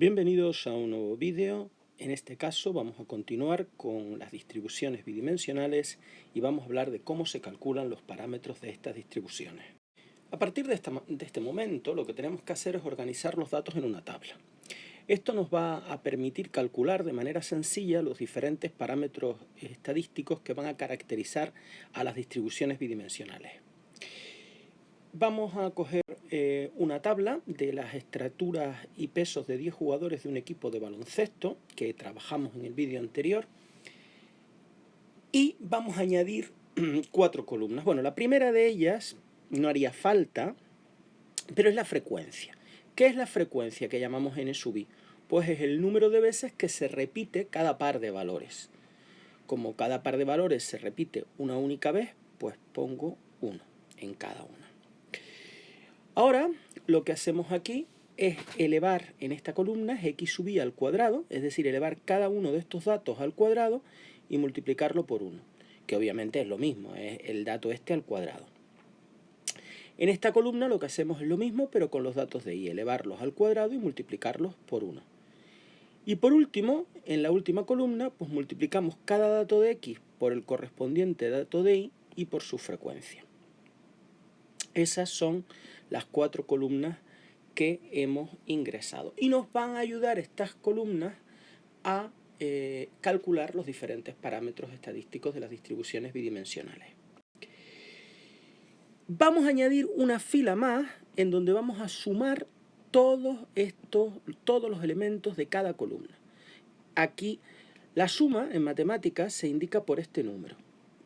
Bienvenidos a un nuevo vídeo. En este caso vamos a continuar con las distribuciones bidimensionales y vamos a hablar de cómo se calculan los parámetros de estas distribuciones. A partir de este momento lo que tenemos que hacer es organizar los datos en una tabla. Esto nos va a permitir calcular de manera sencilla los diferentes parámetros estadísticos que van a caracterizar a las distribuciones bidimensionales. Vamos a coger una tabla de las estructuras y pesos de 10 jugadores de un equipo de baloncesto que trabajamos en el vídeo anterior y vamos a añadir 4 columnas. Bueno, la primera de ellas no haría falta, pero es la frecuencia. ¿Qué es la frecuencia que llamamos n sub i? Pues es el número de veces que se repite cada par de valores. Como cada par de valores se repite una única vez, pues pongo 1 en cada una. Ahora lo que hacemos aquí es elevar en esta columna es x sub i al cuadrado, es decir, elevar cada uno de estos datos al cuadrado y multiplicarlo por 1, que obviamente es lo mismo, es el dato este al cuadrado. En esta columna lo que hacemos es lo mismo, pero con los datos de y, elevarlos al cuadrado y multiplicarlos por 1. Y por último, en la última columna, pues multiplicamos cada dato de x por el correspondiente dato de y por su frecuencia. Esas son las 4 columnas que hemos ingresado. Y nos van a ayudar estas columnas a calcular los diferentes parámetros estadísticos de las distribuciones bidimensionales. Vamos a añadir una fila más en donde vamos a sumar todos los elementos de cada columna. Aquí la suma en matemáticas se indica por este número,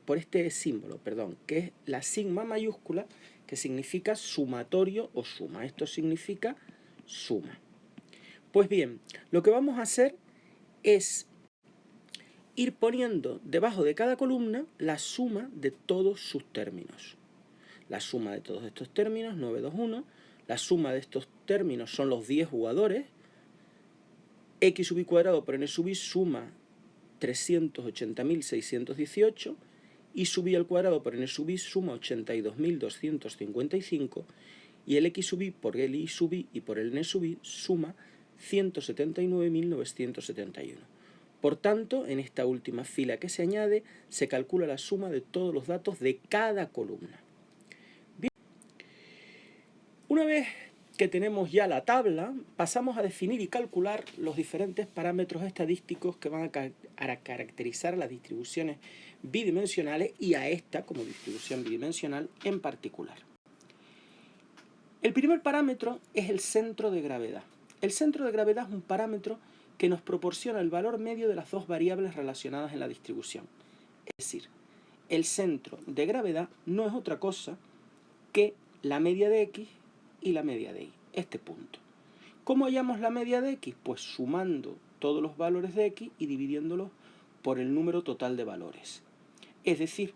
por este símbolo, perdón, que es la sigma mayúscula, que significa sumatorio o suma. Esto significa suma. Pues bien, lo que vamos a hacer es ir poniendo debajo de cada columna la suma de todos sus términos. La suma de todos estos términos, 9, 2, 1. La suma de estos términos son los 10 jugadores. X sub i cuadrado por n sub i suma 380.618. Y sub i al cuadrado por n sub i suma 82.255. Y el x sub i por el y sub i y por el n sub i suma 179.971. Por tanto, en esta última fila que se añade, se calcula la suma de todos los datos de cada columna. Bien. Una vez que tenemos ya la tabla, pasamos a definir y calcular los diferentes parámetros estadísticos que van a caracterizar a las distribuciones bidimensionales y a esta como distribución bidimensional en particular. El primer parámetro es el centro de gravedad. El centro de gravedad es un parámetro que nos proporciona el valor medio de las dos variables relacionadas en la distribución. Es decir, el centro de gravedad no es otra cosa que la media de x y la media de y, este punto. ¿Cómo hallamos la media de x? Pues sumando todos los valores de x y dividiéndolos por el número total de valores. Es decir,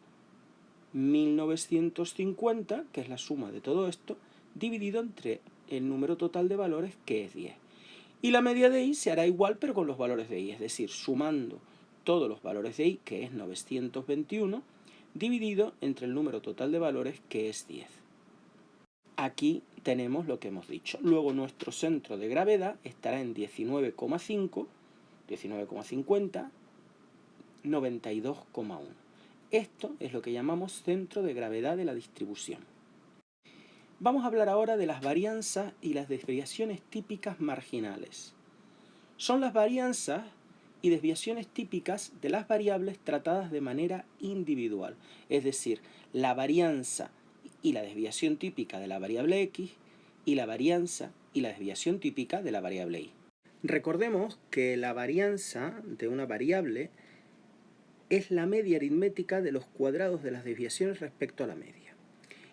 1950, que es la suma de todo esto, dividido entre el número total de valores, que es 10. Y la media de y se hará igual, pero con los valores de y, es decir, sumando todos los valores de y, que es 921, dividido entre el número total de valores, que es 10. Aquí tenemos lo que hemos dicho. Luego nuestro centro de gravedad estará en 19,5, 19,50, 92,1. Esto es lo que llamamos centro de gravedad de la distribución. Vamos a hablar ahora de las varianzas y las desviaciones típicas marginales. Son las varianzas y desviaciones típicas de las variables tratadas de manera individual, es decir, la varianza y la desviación típica de la variable x y la varianza y la desviación típica de la variable y. Recordemos que la varianza de una variable es la media aritmética de los cuadrados de las desviaciones respecto a la media.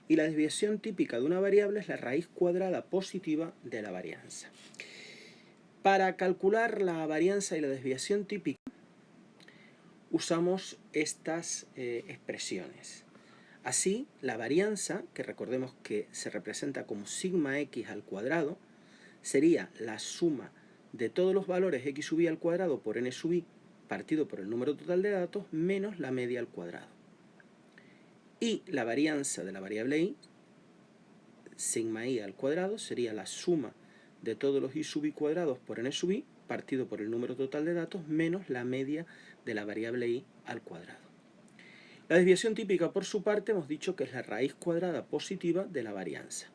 Y la desviación típica de una variable es la raíz cuadrada positiva de la varianza. Para calcular la varianza y la desviación típica usamos estas expresiones. Así, la varianza, que recordemos que se representa como sigma x al cuadrado, sería la suma de todos los valores x sub i al cuadrado por n sub i partido por el número total de datos menos la media al cuadrado. Y la varianza de la variable y, sigma i al cuadrado, sería la suma de todos los i sub i cuadrados por n sub i partido por el número total de datos menos la media de la variable i al cuadrado. La desviación típica, por su parte, hemos dicho que es la raíz cuadrada positiva de la varianza.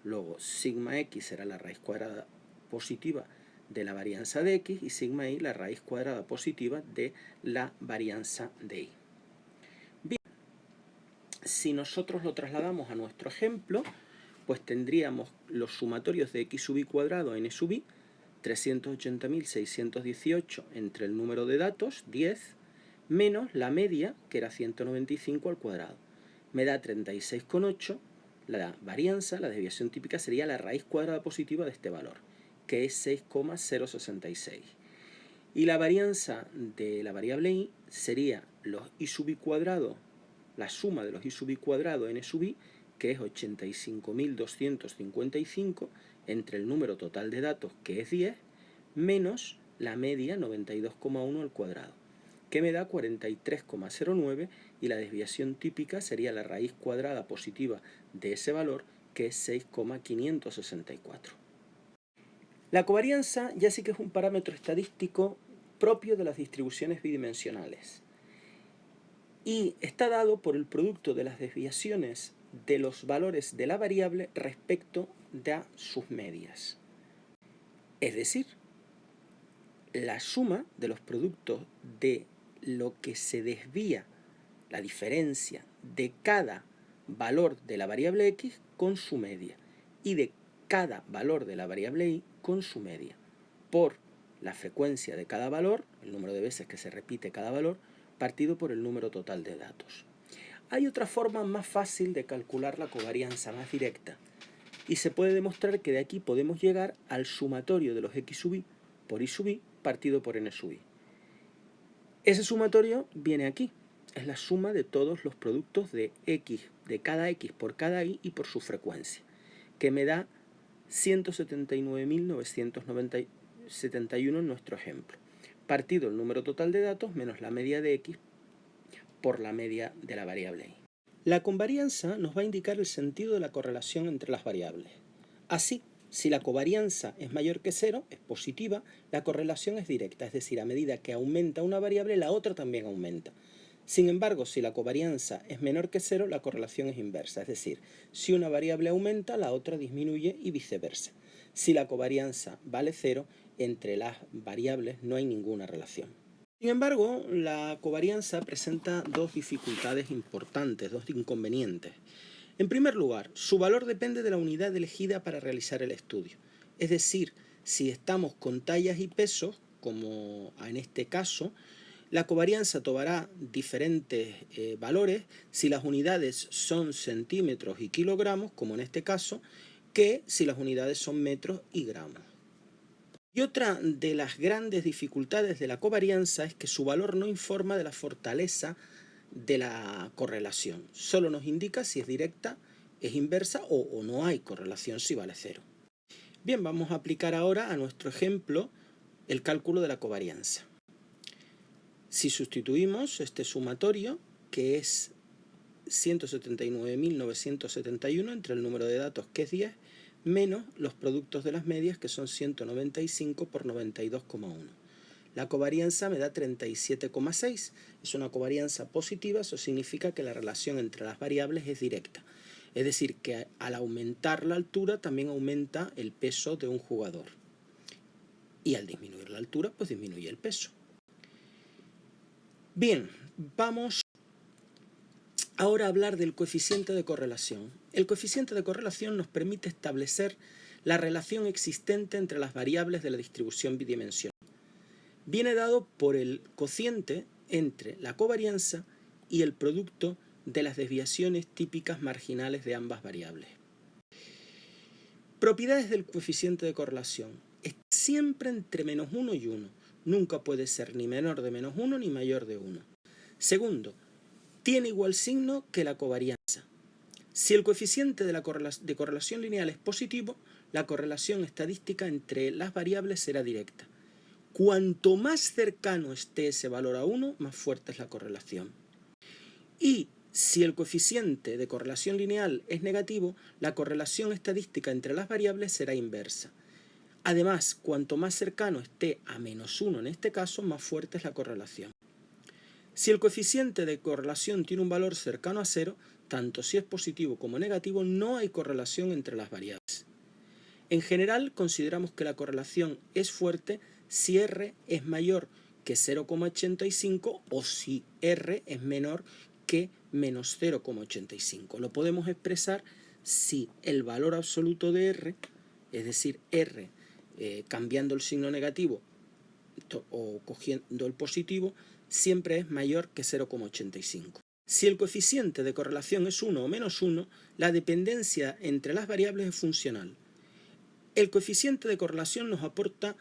Luego, sigma x será la raíz cuadrada positiva de la varianza de x y sigma y la raíz cuadrada positiva de la varianza de y. Bien, si nosotros lo trasladamos a nuestro ejemplo, pues tendríamos los sumatorios de x sub i cuadrado a n sub i, 380.618 entre el número de datos, 10, menos la media, que era 195 al cuadrado. Me da 36,8, la varianza, la desviación típica, sería la raíz cuadrada positiva de este valor, que es 6,066. Y la varianza de la variable i sería los i sub i cuadrado, la suma de los i sub i cuadrado n sub i, que es 85.255, entre el número total de datos, que es 10, menos la media, 92,1 al cuadrado, que me da 43,09, y la desviación típica sería la raíz cuadrada positiva de ese valor, que es 6,564. La covarianza ya sí que es un parámetro estadístico propio de las distribuciones bidimensionales y está dado por el producto de las desviaciones de los valores de la variable respecto de sus medias. Es decir, la suma de los productos de lo que se desvía, la diferencia de cada valor de la variable x con su media y de cada valor de la variable y con su media por la frecuencia de cada valor, el número de veces que se repite cada valor, partido por el número total de datos. Hay otra forma más fácil de calcular la covarianza, más directa, y se puede demostrar que de aquí podemos llegar al sumatorio de los x sub i por i sub i partido por n sub i. Ese sumatorio viene aquí, es la suma de todos los productos de x, de cada x por cada y por su frecuencia, que me da 179.971 en nuestro ejemplo, partido el número total de datos menos la media de x por la media de la variable y. La covarianza nos va a indicar el sentido de la correlación entre las variables. Así, si la covarianza es mayor que 0, es positiva, la correlación es directa, es decir, a medida que aumenta una variable, la otra también aumenta. Sin embargo, si la covarianza es menor que 0, la correlación es inversa, es decir, si una variable aumenta, la otra disminuye y viceversa. Si la covarianza vale 0, entre las variables no hay ninguna relación. Sin embargo, la covarianza presenta dos dificultades importantes, dos inconvenientes. En primer lugar, su valor depende de la unidad elegida para realizar el estudio. Es decir, si estamos con tallas y pesos, como en este caso, la covarianza tomará diferentes valores si las unidades son centímetros y kilogramos, como en este caso, que si las unidades son metros y gramos. Y otra de las grandes dificultades de la covarianza es que su valor no informa de la fortaleza de la correlación. Solo nos indica si es directa, es inversa o no hay correlación si vale 0. Bien, vamos a aplicar ahora a nuestro ejemplo el cálculo de la covarianza. Si sustituimos este sumatorio, que es 179.971 entre el número de datos, que es 10, menos los productos de las medias, que son 195 por 92,1. La covarianza me da 37,6. Es una covarianza positiva, eso significa que la relación entre las variables es directa. Es decir, que al aumentar la altura también aumenta el peso de un jugador. Y al disminuir la altura, pues disminuye el peso. Bien, vamos ahora a hablar del coeficiente de correlación. El coeficiente de correlación nos permite establecer la relación existente entre las variables de la distribución bidimensional. Viene dado por el cociente entre la covarianza y el producto de las desviaciones típicas marginales de ambas variables. Propiedades del coeficiente de correlación. Es siempre entre menos 1 y 1. Nunca puede ser ni menor de menos 1 ni mayor de 1. Segundo, tiene igual signo que la covarianza. Si el coeficiente de correlación lineal es positivo, la correlación estadística entre las variables será directa. Cuanto más cercano esté ese valor a 1, más fuerte es la correlación. Y si el coeficiente de correlación lineal es negativo, la correlación estadística entre las variables será inversa. Además, cuanto más cercano esté a -1 en este caso, más fuerte es la correlación. Si el coeficiente de correlación tiene un valor cercano a 0, tanto si es positivo como negativo, no hay correlación entre las variables. En general, consideramos que la correlación es fuerte si R es mayor que 0,85 o si R es menor que menos 0,85. Lo podemos expresar si el valor absoluto de R, es decir, R cambiando el signo negativo o cogiendo el positivo, siempre es mayor que 0,85. Si el coeficiente de correlación es 1 o menos 1, la dependencia entre las variables es funcional. El coeficiente de correlación nos aporta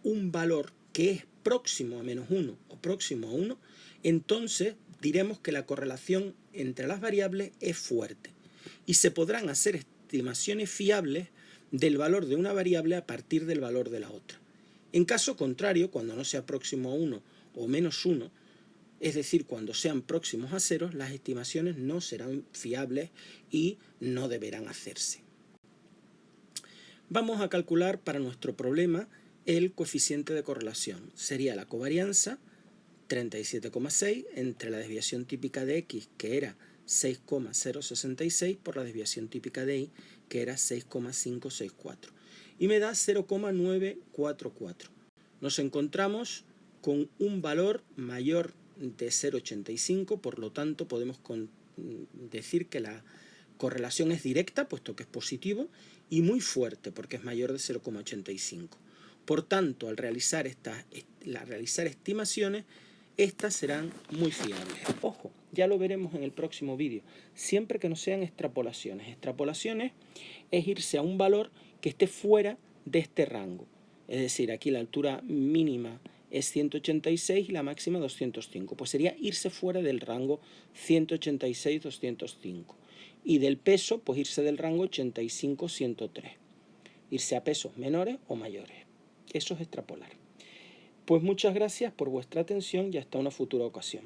un valor que es próximo a -1 o próximo a 1, entonces diremos que la correlación entre las variables es fuerte y se podrán hacer estimaciones fiables del valor de una variable a partir del valor de la otra. En caso contrario, cuando no sea próximo a 1 o menos 1, es decir, cuando sean próximos a 0, las estimaciones no serán fiables y no deberán hacerse. Vamos a calcular para nuestro problema el coeficiente de correlación. Sería la covarianza 37,6 entre la desviación típica de X, que era 6,066, por la desviación típica de Y, que era 6,564. Y me da 0,944. Nos encontramos con un valor mayor de 0,85, por lo tanto podemos decir que la correlación es directa, puesto que es positivo, y muy fuerte, porque es mayor de 0,85. Por tanto, al realizar estimaciones, estas serán muy fiables. Ojo, ya lo veremos en el próximo vídeo, siempre que no sean extrapolaciones. Extrapolaciones es irse a un valor que esté fuera de este rango. Es decir, aquí la altura mínima es 186 y la máxima 205. Pues sería irse fuera del rango 186-205. Y del peso, pues irse del rango 85-103. Irse a pesos menores o mayores. Eso es extrapolar. Pues muchas gracias por vuestra atención y hasta una futura ocasión.